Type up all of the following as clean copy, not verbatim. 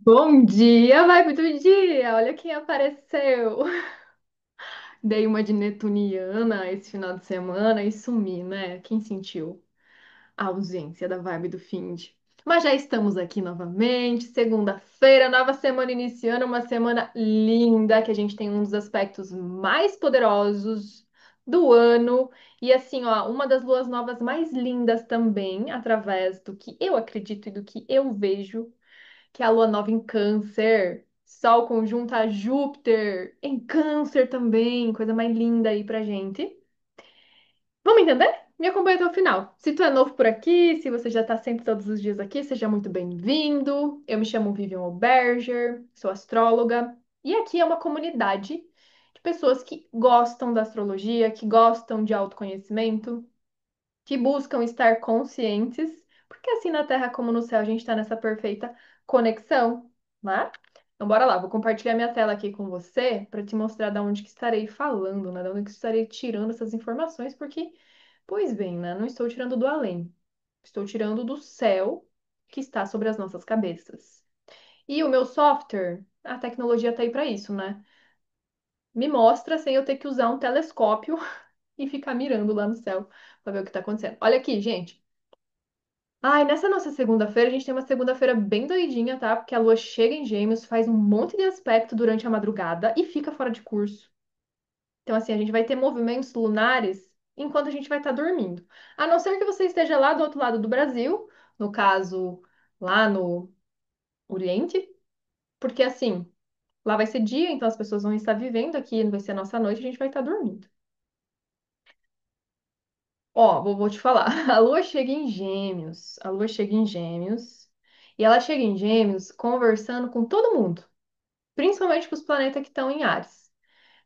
Bom dia, vibe do dia! Olha quem apareceu! Dei uma de netuniana esse final de semana e sumi, né? Quem sentiu a ausência da vibe do finde? Mas já estamos aqui novamente, segunda-feira, nova semana iniciando, uma semana linda, que a gente tem um dos aspectos mais poderosos do ano. E assim, ó, uma das luas novas mais lindas também, através do que eu acredito e do que eu vejo que é a lua nova em Câncer. Sol conjunta a Júpiter em Câncer também, coisa mais linda aí pra gente. Vamos entender? Me acompanha até o final. Se tu é novo por aqui, se você já tá sempre todos os dias aqui, seja muito bem-vindo. Eu me chamo Vivian Oberger, sou astróloga, e aqui é uma comunidade de pessoas que gostam da astrologia, que gostam de autoconhecimento, que buscam estar conscientes, porque assim na Terra como no céu a gente está nessa perfeita conexão, né? Então bora lá, vou compartilhar minha tela aqui com você para te mostrar da onde que estarei falando, né? Da onde que estarei tirando essas informações, porque, pois bem, né? Não estou tirando do além, estou tirando do céu que está sobre as nossas cabeças. E o meu software, a tecnologia tá aí para isso, né? Me mostra sem eu ter que usar um telescópio e ficar mirando lá no céu para ver o que está acontecendo. Olha aqui, gente. Ai, nessa nossa segunda-feira, a gente tem uma segunda-feira bem doidinha, tá? Porque a lua chega em Gêmeos, faz um monte de aspecto durante a madrugada e fica fora de curso. Então, assim, a gente vai ter movimentos lunares enquanto a gente vai estar dormindo. A não ser que você esteja lá do outro lado do Brasil, no caso, lá no Oriente, porque assim, lá vai ser dia, então as pessoas vão estar vivendo aqui, vai ser a nossa noite, a gente vai estar dormindo. Ó, vou te falar. A lua chega em Gêmeos. A lua chega em Gêmeos. E ela chega em Gêmeos conversando com todo mundo, principalmente com os planetas que estão em Áries.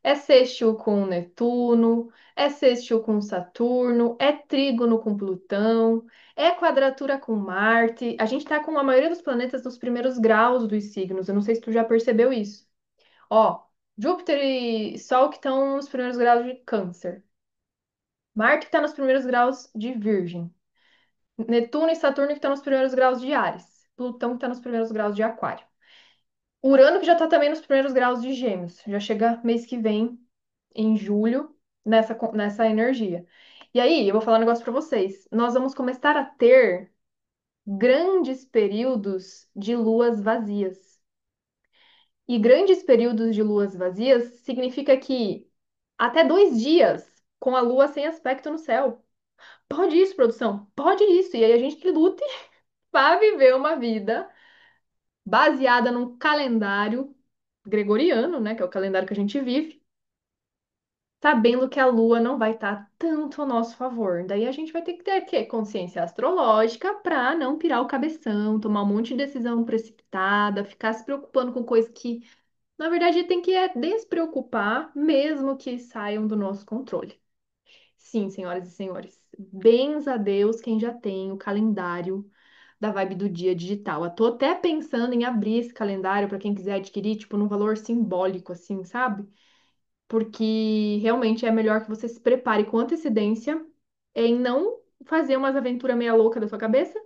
É sextil com Netuno, é sextil com Saturno, é trígono com Plutão, é quadratura com Marte. A gente tá com a maioria dos planetas nos primeiros graus dos signos. Eu não sei se tu já percebeu isso. Ó, Júpiter e Sol que estão nos primeiros graus de Câncer. Marte que está nos primeiros graus de Virgem. Netuno e Saturno que estão nos primeiros graus de Áries. Plutão que está nos primeiros graus de Aquário. Urano que já está também nos primeiros graus de Gêmeos. Já chega mês que vem, em julho, nessa energia. E aí, eu vou falar um negócio para vocês. Nós vamos começar a ter grandes períodos de luas vazias. E grandes períodos de luas vazias significa que até 2 dias com a lua sem aspecto no céu. Pode isso, produção? Pode isso. E aí a gente que lute para viver uma vida baseada num calendário gregoriano, né, que é o calendário que a gente vive, sabendo que a Lua não vai estar tanto a nosso favor. Daí a gente vai ter que ter quê? Consciência astrológica para não pirar o cabeção, tomar um monte de decisão precipitada, ficar se preocupando com coisas que, na verdade, tem que despreocupar, mesmo que saiam do nosso controle. Sim, senhoras e senhores, bens a Deus quem já tem o calendário da vibe do dia digital. Eu tô até pensando em abrir esse calendário para quem quiser adquirir, tipo, num valor simbólico, assim, sabe? Porque realmente é melhor que você se prepare com antecedência em não fazer umas aventuras meia louca da sua cabeça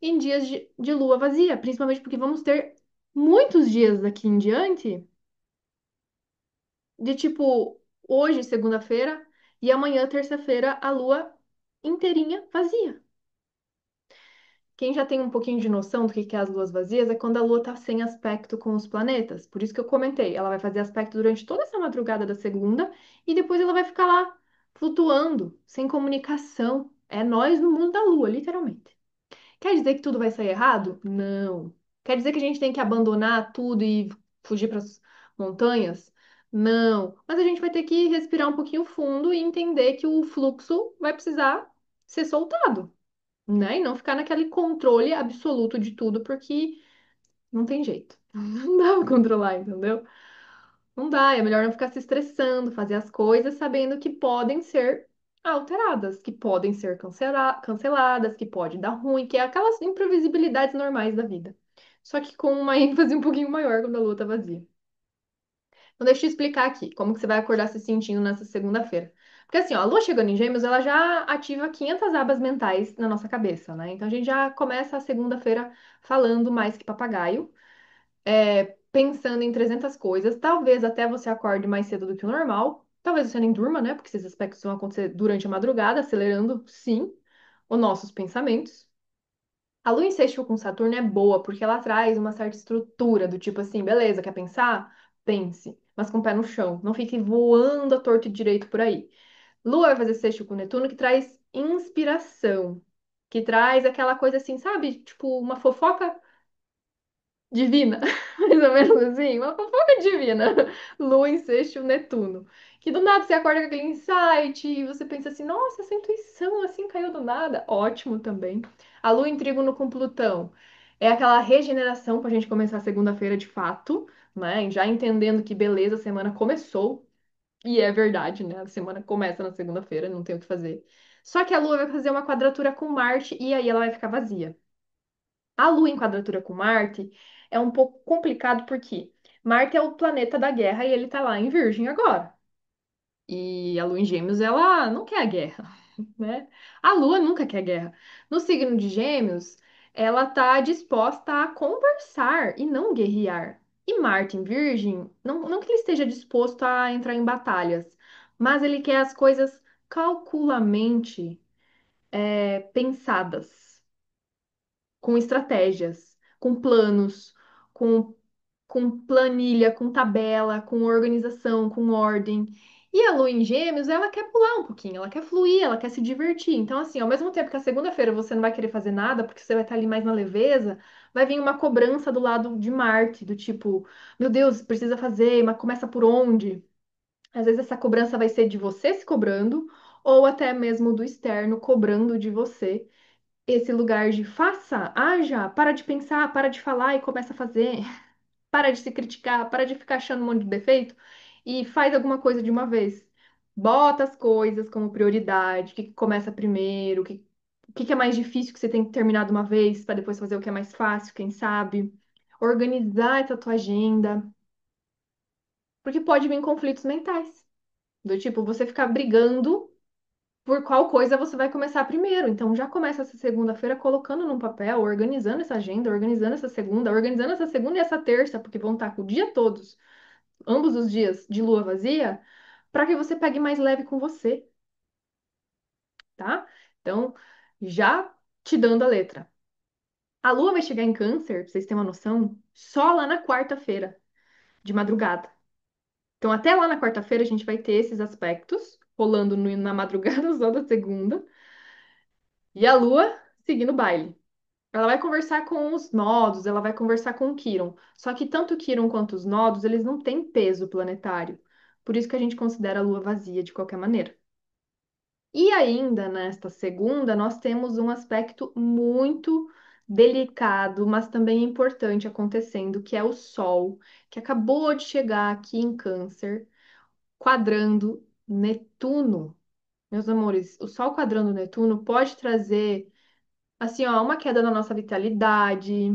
em dias de lua vazia, principalmente porque vamos ter muitos dias daqui em diante de tipo hoje, segunda-feira, e amanhã, terça-feira, a lua inteirinha vazia. Quem já tem um pouquinho de noção do que é as luas vazias é quando a lua está sem aspecto com os planetas. Por isso que eu comentei, ela vai fazer aspecto durante toda essa madrugada da segunda e depois ela vai ficar lá flutuando, sem comunicação. É nós no mundo da lua, literalmente. Quer dizer que tudo vai sair errado? Não. Quer dizer que a gente tem que abandonar tudo e fugir para as montanhas? Não. Mas a gente vai ter que respirar um pouquinho fundo e entender que o fluxo vai precisar ser soltado, né? E não ficar naquele controle absoluto de tudo, porque não tem jeito. Não dá pra controlar, entendeu? Não dá, é melhor não ficar se estressando, fazer as coisas sabendo que podem ser alteradas, que podem ser canceladas, que pode dar ruim, que é aquelas imprevisibilidades normais da vida. Só que com uma ênfase um pouquinho maior quando a lua tá vazia. Então, deixa eu te explicar aqui como que você vai acordar se sentindo nessa segunda-feira. Porque assim, ó, a lua chegando em Gêmeos, ela já ativa 500 abas mentais na nossa cabeça, né? Então a gente já começa a segunda-feira falando mais que papagaio. pensando em 300 coisas. Talvez até você acorde mais cedo do que o normal. Talvez você nem durma, né? Porque esses aspectos vão acontecer durante a madrugada, acelerando, sim, os nossos pensamentos. A lua em sexto com Saturno é boa porque ela traz uma certa estrutura do tipo assim, beleza, quer pensar? Pense, mas com o pé no chão. Não fique voando à torto e direito por aí. Lua vai fazer sexto com Netuno que traz inspiração, que traz aquela coisa assim, sabe? Tipo uma fofoca divina, mais ou menos assim, uma fofoca divina. Lua em sexto, Netuno. Que do nada você acorda com aquele insight e você pensa assim, nossa, essa intuição assim caiu do nada. Ótimo também. A Lua em trígono com Plutão. É aquela regeneração para a gente começar a segunda-feira de fato, né? Já entendendo que beleza, a semana começou. E é verdade, né? A semana começa na segunda-feira, não tem o que fazer. Só que a Lua vai fazer uma quadratura com Marte e aí ela vai ficar vazia. A Lua em quadratura com Marte é um pouco complicado porque Marte é o planeta da guerra e ele tá lá em Virgem agora. E a Lua em Gêmeos, ela não quer a guerra, né? A Lua nunca quer guerra. No signo de Gêmeos, ela tá disposta a conversar e não guerrear. E Marte em Virgem, não que ele esteja disposto a entrar em batalhas, mas ele quer as coisas calculamente pensadas com estratégias, com planos, com, com planilha, com tabela, com organização, com ordem. E a lua em Gêmeos, ela quer pular um pouquinho, ela quer fluir, ela quer se divertir. Então, assim, ao mesmo tempo que a segunda-feira você não vai querer fazer nada, porque você vai estar ali mais na leveza, vai vir uma cobrança do lado de Marte, do tipo, meu Deus, precisa fazer, mas começa por onde? Às vezes essa cobrança vai ser de você se cobrando, ou até mesmo do externo cobrando de você esse lugar de faça, haja, para de pensar, para de falar e começa a fazer, para de se criticar, para de ficar achando um monte de defeito e faz alguma coisa de uma vez. Bota as coisas como prioridade, o que que começa primeiro, o que que é mais difícil que você tem que terminar de uma vez para depois fazer o que é mais fácil, quem sabe. Organizar essa tua agenda, porque pode vir conflitos mentais, do tipo você ficar brigando por qual coisa você vai começar primeiro. Então já começa essa segunda-feira colocando num papel, organizando essa agenda, organizando essa segunda e essa terça, porque vão estar com o dia todos, ambos os dias de lua vazia, para que você pegue mais leve com você, tá? Então, já te dando a letra. A lua vai chegar em Câncer, pra vocês terem uma noção, só lá na quarta-feira, de madrugada. Então, até lá na quarta-feira, a gente vai ter esses aspectos rolando na madrugada só da segunda. E a lua seguindo o baile. Ela vai conversar com os nodos, ela vai conversar com o Quirón. Só que tanto o Quirón quanto os nodos, eles não têm peso planetário. Por isso que a gente considera a Lua vazia de qualquer maneira. E ainda nesta segunda, nós temos um aspecto muito delicado, mas também importante acontecendo, que é o Sol, que acabou de chegar aqui em Câncer, quadrando Netuno. Meus amores, o Sol quadrando Netuno pode trazer assim, ó, uma queda na nossa vitalidade,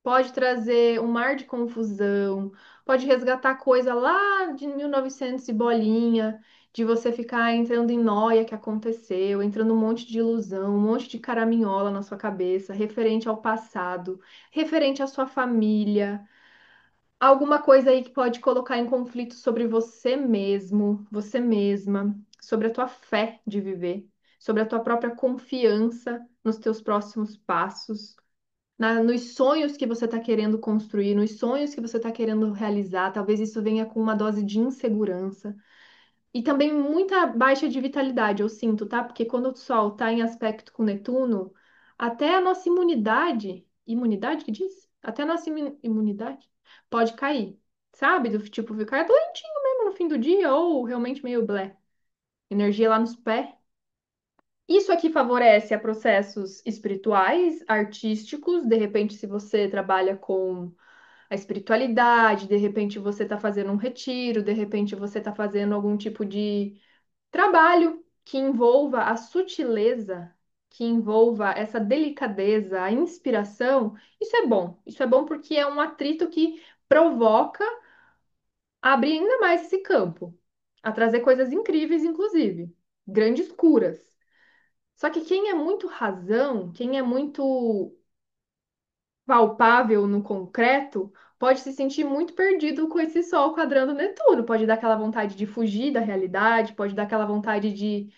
pode trazer um mar de confusão, pode resgatar coisa lá de 1900 e bolinha, de você ficar entrando em noia que aconteceu, entrando um monte de ilusão, um monte de caraminhola na sua cabeça, referente ao passado, referente à sua família, alguma coisa aí que pode colocar em conflito sobre você mesmo, você mesma, sobre a tua fé de viver, sobre a tua própria confiança nos teus próximos passos nos sonhos que você está querendo construir, nos sonhos que você está querendo realizar. Talvez isso venha com uma dose de insegurança. E também muita baixa de vitalidade, eu sinto, tá? Porque quando o Sol está em aspecto com Netuno, até a nossa imunidade que diz? Até a nossa imunidade pode cair, sabe? Do tipo, ficar doentinho mesmo no fim do dia, ou realmente meio blé. Energia lá nos pés. Isso aqui favorece a processos espirituais, artísticos, de repente, se você trabalha com a espiritualidade, de repente você está fazendo um retiro, de repente você está fazendo algum tipo de trabalho que envolva a sutileza, que envolva essa delicadeza, a inspiração, isso é bom. Isso é bom porque é um atrito que provoca abrir ainda mais esse campo, a trazer coisas incríveis, inclusive, grandes curas. Só que quem é muito razão, quem é muito palpável no concreto, pode se sentir muito perdido com esse Sol quadrando Netuno. Pode dar aquela vontade de fugir da realidade, pode dar aquela vontade de.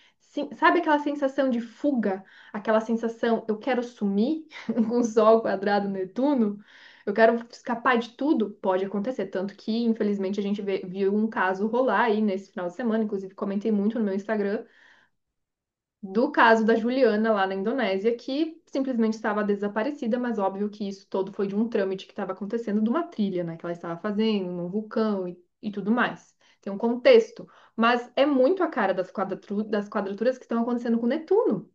Sabe aquela sensação de fuga? Aquela sensação, eu quero sumir com o Sol quadrado Netuno? Eu quero escapar de tudo? Pode acontecer. Tanto que, infelizmente, a gente viu um caso rolar aí nesse final de semana. Inclusive, comentei muito no meu Instagram do caso da Juliana lá na Indonésia, que simplesmente estava desaparecida, mas óbvio que isso todo foi de um trâmite que estava acontecendo de uma trilha, né, que ela estava fazendo, num vulcão e tudo mais. Tem um contexto, mas é muito a cara das quadraturas que estão acontecendo com Netuno.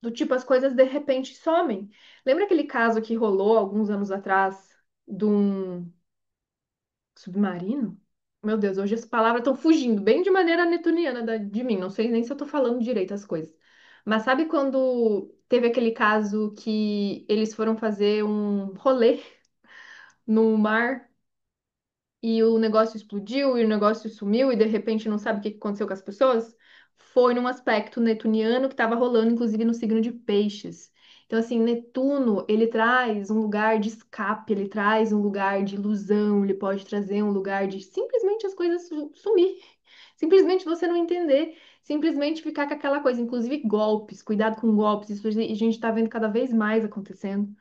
Do tipo, as coisas de repente somem. Lembra aquele caso que rolou alguns anos atrás de um submarino? Meu Deus, hoje as palavras estão fugindo bem de maneira netuniana de mim. Não sei nem se eu tô falando direito as coisas. Mas sabe quando teve aquele caso que eles foram fazer um rolê no mar e o negócio explodiu e o negócio sumiu e de repente não sabe o que aconteceu com as pessoas? Foi num aspecto netuniano que estava rolando, inclusive no signo de Peixes. Então, assim, Netuno, ele traz um lugar de escape, ele traz um lugar de ilusão, ele pode trazer um lugar de simplesmente as coisas sumir, simplesmente você não entender, simplesmente ficar com aquela coisa, inclusive golpes, cuidado com golpes, isso a gente está vendo cada vez mais acontecendo.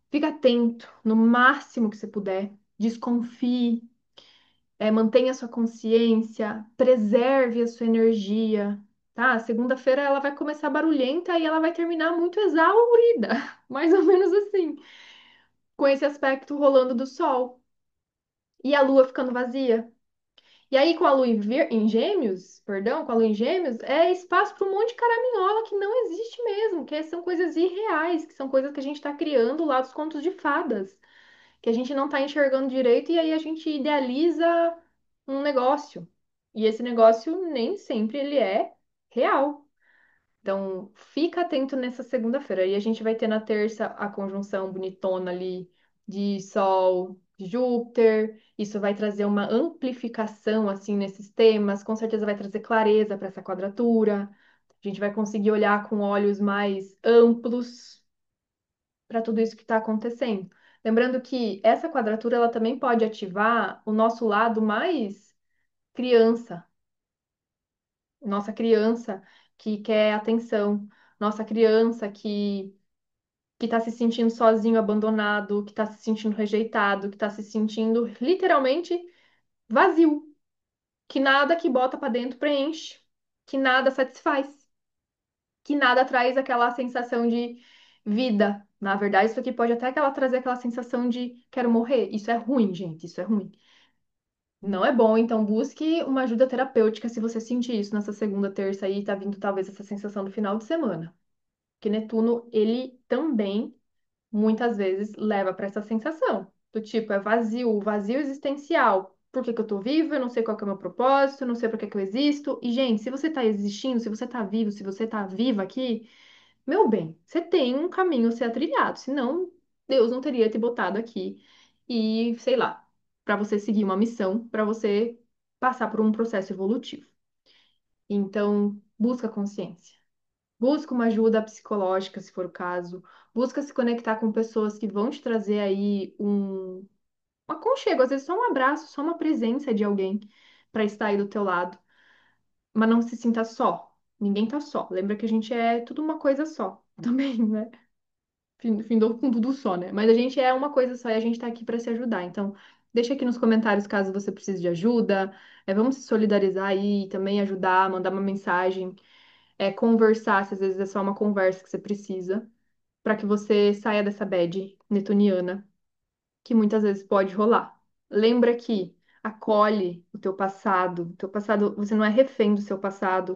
Fica atento, no máximo que você puder, desconfie, mantenha a sua consciência, preserve a sua energia, tá? Segunda-feira ela vai começar barulhenta e ela vai terminar muito exaurida, mais ou menos assim, com esse aspecto rolando do sol e a lua ficando vazia. E aí, com a lua em Gêmeos, perdão, com a lua em Gêmeos, é espaço para um monte de caraminhola que não existe mesmo, que são coisas irreais, que são coisas que a gente está criando lá dos contos de fadas, que a gente não está enxergando direito e aí a gente idealiza um negócio. E esse negócio nem sempre ele é real. Então, fica atento nessa segunda-feira. E a gente vai ter na terça a conjunção bonitona ali de Sol, de Júpiter. Isso vai trazer uma amplificação assim nesses temas. Com certeza vai trazer clareza para essa quadratura. A gente vai conseguir olhar com olhos mais amplos para tudo isso que está acontecendo. Lembrando que essa quadratura ela também pode ativar o nosso lado mais criança, nossa criança que quer atenção, nossa criança que está se sentindo sozinho, abandonado, que está se sentindo rejeitado, que está se sentindo literalmente vazio, que nada que bota para dentro preenche, que nada satisfaz, que nada traz aquela sensação de vida. Na verdade, isso aqui pode até trazer aquela sensação de quero morrer. Isso é ruim, gente, isso é ruim. Não é bom, então busque uma ajuda terapêutica se você sentir isso nessa segunda, terça aí, tá vindo talvez essa sensação do final de semana. Porque Netuno, ele também muitas vezes leva para essa sensação do tipo, é vazio, vazio existencial. Por que que eu tô vivo? Eu não sei qual que é o meu propósito, eu não sei por que que eu existo. E, gente, se você tá existindo, se você tá vivo, se você tá viva aqui, meu bem, você tem um caminho a ser trilhado, senão Deus não teria te botado aqui e, sei lá, para você seguir uma missão, para você passar por um processo evolutivo. Então, busca consciência. Busca uma ajuda psicológica, se for o caso. Busca se conectar com pessoas que vão te trazer aí um aconchego, às vezes só um abraço, só uma presença de alguém para estar aí do teu lado. Mas não se sinta só. Ninguém tá só. Lembra que a gente é tudo uma coisa só também, né? Findou com tudo só, né? Mas a gente é uma coisa só e a gente tá aqui para se ajudar. Então, deixa aqui nos comentários caso você precise de ajuda. Vamos se solidarizar aí e também ajudar, mandar uma mensagem, conversar, se às vezes é só uma conversa que você precisa, para que você saia dessa bad netuniana que muitas vezes pode rolar. Lembra que acolhe o teu passado. O teu passado, você não é refém do seu passado.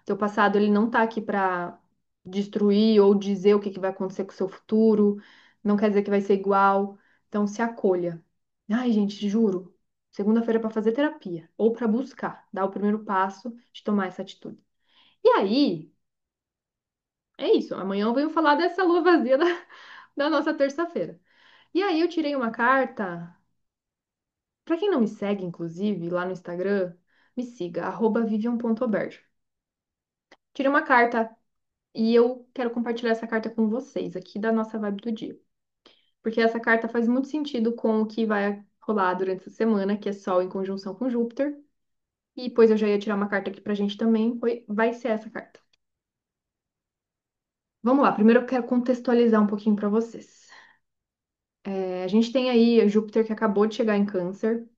O teu passado, ele não tá aqui para destruir ou dizer o que que vai acontecer com o seu futuro. Não quer dizer que vai ser igual. Então, se acolha. Ai, gente, juro. Segunda-feira é para fazer terapia ou para buscar, dar o primeiro passo de tomar essa atitude. E aí, é isso. Amanhã eu venho falar dessa lua vazia da nossa terça-feira. E aí eu tirei uma carta. Para quem não me segue, inclusive, lá no Instagram, me siga, @vivian.oberge. Tirei uma carta e eu quero compartilhar essa carta com vocês aqui da nossa vibe do dia. porque essa carta faz muito sentido com o que vai rolar durante essa semana, que é Sol em conjunção com Júpiter. E depois eu já ia tirar uma carta aqui pra gente também, vai ser essa carta. Vamos lá, primeiro eu quero contextualizar um pouquinho para vocês. A gente tem aí Júpiter que acabou de chegar em Câncer.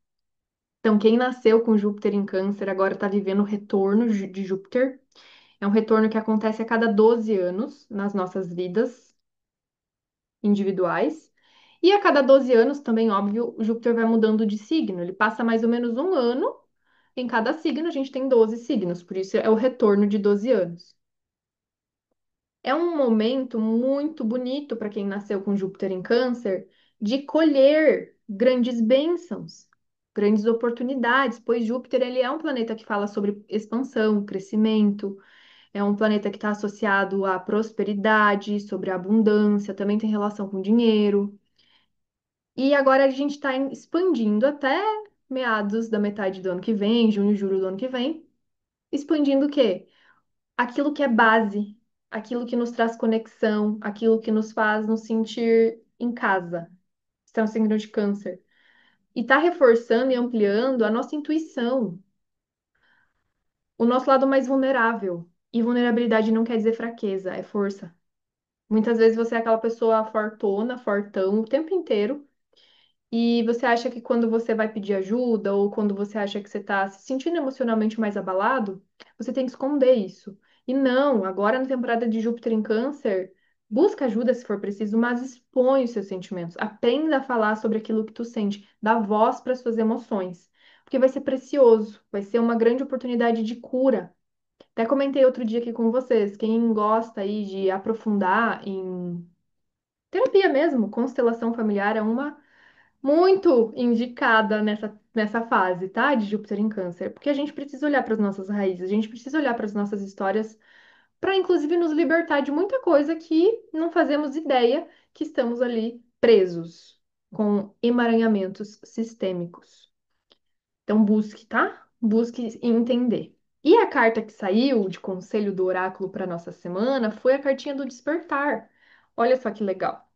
Então, quem nasceu com Júpiter em Câncer agora está vivendo o retorno de Júpiter. É um retorno que acontece a cada 12 anos nas nossas vidas individuais. E a cada 12 anos, também, óbvio, o Júpiter vai mudando de signo. Ele passa mais ou menos um ano em cada signo, a gente tem 12 signos, por isso é o retorno de 12 anos. É um momento muito bonito para quem nasceu com Júpiter em Câncer de colher grandes bênçãos, grandes oportunidades, pois Júpiter ele é um planeta que fala sobre expansão, crescimento, é um planeta que está associado à prosperidade, sobre a abundância, também tem relação com dinheiro. E agora a gente está expandindo até meados da metade do ano que vem, junho, julho do ano que vem, expandindo o quê? Aquilo que é base, aquilo que nos traz conexão, aquilo que nos faz nos sentir em casa. Isso é um signo de câncer. E está reforçando e ampliando a nossa intuição, o nosso lado mais vulnerável. E vulnerabilidade não quer dizer fraqueza, é força. Muitas vezes você é aquela pessoa fortona, fortão o tempo inteiro. E você acha que quando você vai pedir ajuda ou quando você acha que você está se sentindo emocionalmente mais abalado, você tem que esconder isso. E não, agora na temporada de Júpiter em Câncer, busca ajuda se for preciso, mas expõe os seus sentimentos. Aprenda a falar sobre aquilo que tu sente, dá voz para as suas emoções, porque vai ser precioso, vai ser uma grande oportunidade de cura. Até comentei outro dia aqui com vocês, quem gosta aí de aprofundar em terapia mesmo, constelação familiar é uma muito indicada nessa fase, tá? De Júpiter em Câncer, porque a gente precisa olhar para as nossas raízes, a gente precisa olhar para as nossas histórias, para inclusive nos libertar de muita coisa que não fazemos ideia que estamos ali presos com emaranhamentos sistêmicos. Então busque, tá? Busque entender. E a carta que saiu de conselho do oráculo para nossa semana foi a cartinha do despertar. Olha só que legal.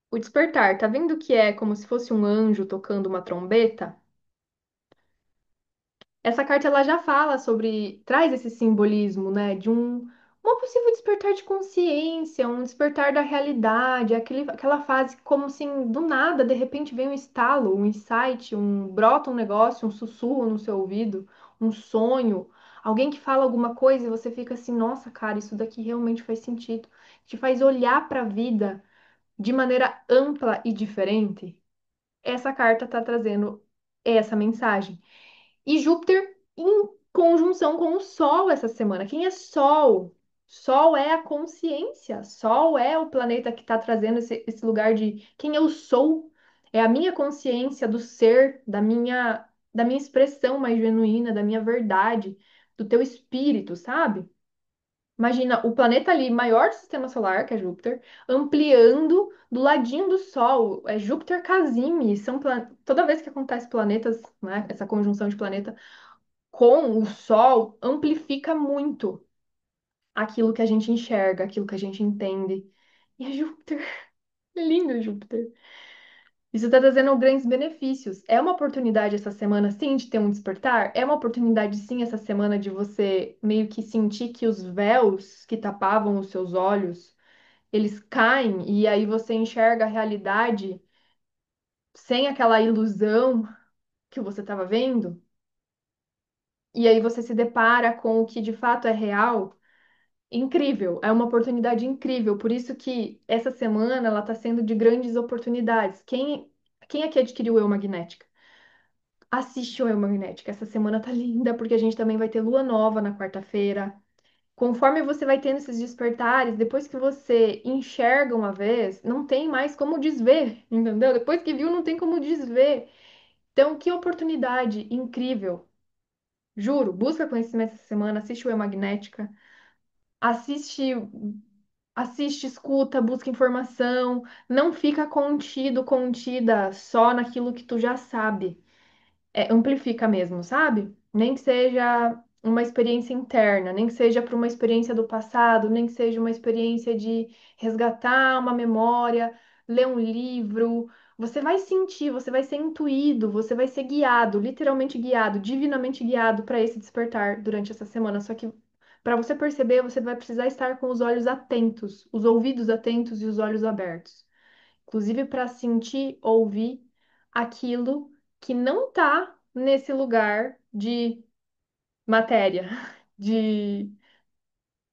O despertar, tá vendo que é como se fosse um anjo tocando uma trombeta? Essa carta ela já fala sobre, traz esse simbolismo, né, de uma possível despertar de consciência, um despertar da realidade, aquela fase como assim, do nada, de repente vem um estalo, um insight, brota um negócio, um sussurro no seu ouvido, um sonho, alguém que fala alguma coisa e você fica assim, nossa, cara, isso daqui realmente faz sentido. Te faz olhar para a vida de maneira ampla e diferente. Essa carta está trazendo essa mensagem. E Júpiter em conjunção com o Sol essa semana. Quem é Sol? Sol é a consciência. Sol é o planeta que está trazendo esse lugar de quem eu sou. É a minha consciência do ser, da minha expressão mais genuína, da minha verdade, do teu espírito, sabe? Imagina o planeta ali maior do sistema solar, que é Júpiter, ampliando do ladinho do Sol. É Júpiter Casime. Toda vez que acontece planetas, né, essa conjunção de planeta com o Sol, amplifica muito aquilo que a gente enxerga, aquilo que a gente entende. E é Júpiter. É lindo Júpiter. Isso está trazendo grandes benefícios. É uma oportunidade essa semana, sim, de ter um despertar? É uma oportunidade, sim, essa semana de você meio que sentir que os véus que tapavam os seus olhos, eles caem e aí você enxerga a realidade sem aquela ilusão que você estava vendo? E aí você se depara com o que de fato é real? Incrível, é uma oportunidade incrível. Por isso que essa semana ela está sendo de grandes oportunidades. Quem aqui adquiriu o Eu Magnética? Assiste o Eu Magnética. Essa semana tá linda, porque a gente também vai ter lua nova na quarta-feira. Conforme você vai tendo esses despertares, depois que você enxerga uma vez, não tem mais como desver, entendeu? Depois que viu, não tem como desver. Então, que oportunidade incrível. Juro, busca conhecimento essa semana, assiste o Eu Magnética, assiste, escuta, busca informação, não fica contido, contida só naquilo que tu já sabe. Amplifica mesmo, sabe? Nem que seja uma experiência interna, nem que seja para uma experiência do passado, nem que seja uma experiência de resgatar uma memória. ler um livro, você vai sentir, você vai ser intuído, você vai ser guiado, literalmente guiado, divinamente guiado para esse despertar durante essa semana. Só que para você perceber, você vai precisar estar com os olhos atentos, os ouvidos atentos e os olhos abertos. Inclusive para sentir, ouvir aquilo que não está nesse lugar de matéria, de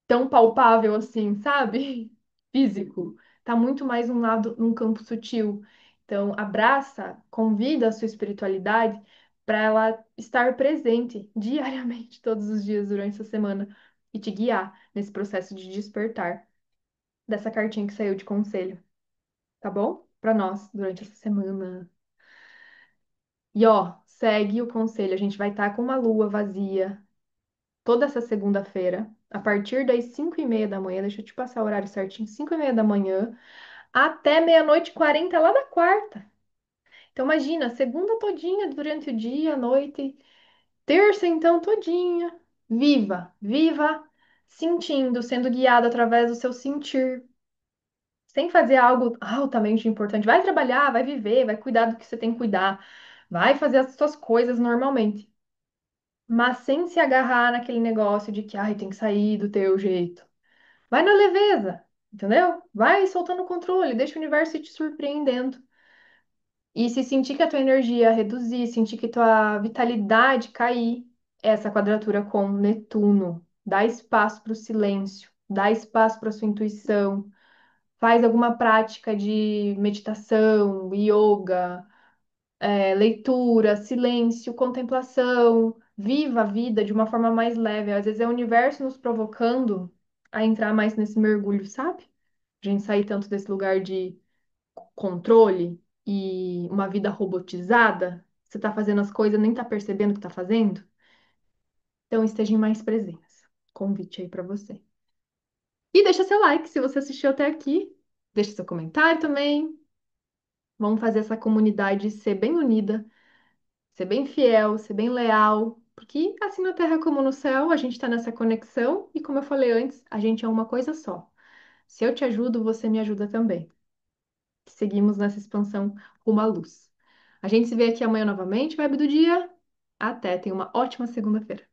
tão palpável assim, sabe? Físico. Tá muito mais um lado, num campo sutil. Então, abraça, convida a sua espiritualidade para ela estar presente diariamente, todos os dias durante essa semana e te guiar nesse processo de despertar dessa cartinha que saiu de conselho, tá bom? Para nós durante essa semana. E ó, segue o conselho. A gente vai estar com uma lua vazia toda essa segunda-feira, a partir das 5:30 da manhã. Deixa eu te passar o horário certinho: 5:30 da manhã, até meia-noite e 40 lá da quarta. Então, imagina, segunda todinha durante o dia, a noite, terça, então, todinha. Viva, viva, sentindo, sendo guiado através do seu sentir, sem fazer algo altamente importante. Vai trabalhar, vai viver, vai cuidar do que você tem que cuidar, vai fazer as suas coisas normalmente, mas sem se agarrar naquele negócio de que, ai, tem que sair do teu jeito. Vai na leveza, entendeu? Vai soltando o controle, deixa o universo ir te surpreendendo. E se sentir que a tua energia reduzir, sentir que tua vitalidade cair, essa quadratura com Netuno, dá espaço para o silêncio, dá espaço para sua intuição, faz alguma prática de meditação, yoga, leitura, silêncio, contemplação, viva a vida de uma forma mais leve. Às vezes é o universo nos provocando a entrar mais nesse mergulho, sabe? A gente sair tanto desse lugar de controle e uma vida robotizada. Você tá fazendo as coisas, nem tá percebendo que tá fazendo. Então esteja em mais presença. Convite aí pra você. E deixa seu like se você assistiu até aqui. Deixa seu comentário também. Vamos fazer essa comunidade ser bem unida, ser bem fiel, ser bem leal, porque assim na Terra como no céu, a gente está nessa conexão e, como eu falei antes, a gente é uma coisa só. Se eu te ajudo, você me ajuda também. Seguimos nessa expansão rumo à luz. A gente se vê aqui amanhã novamente, Vibe do Dia. Até, tenha uma ótima segunda-feira.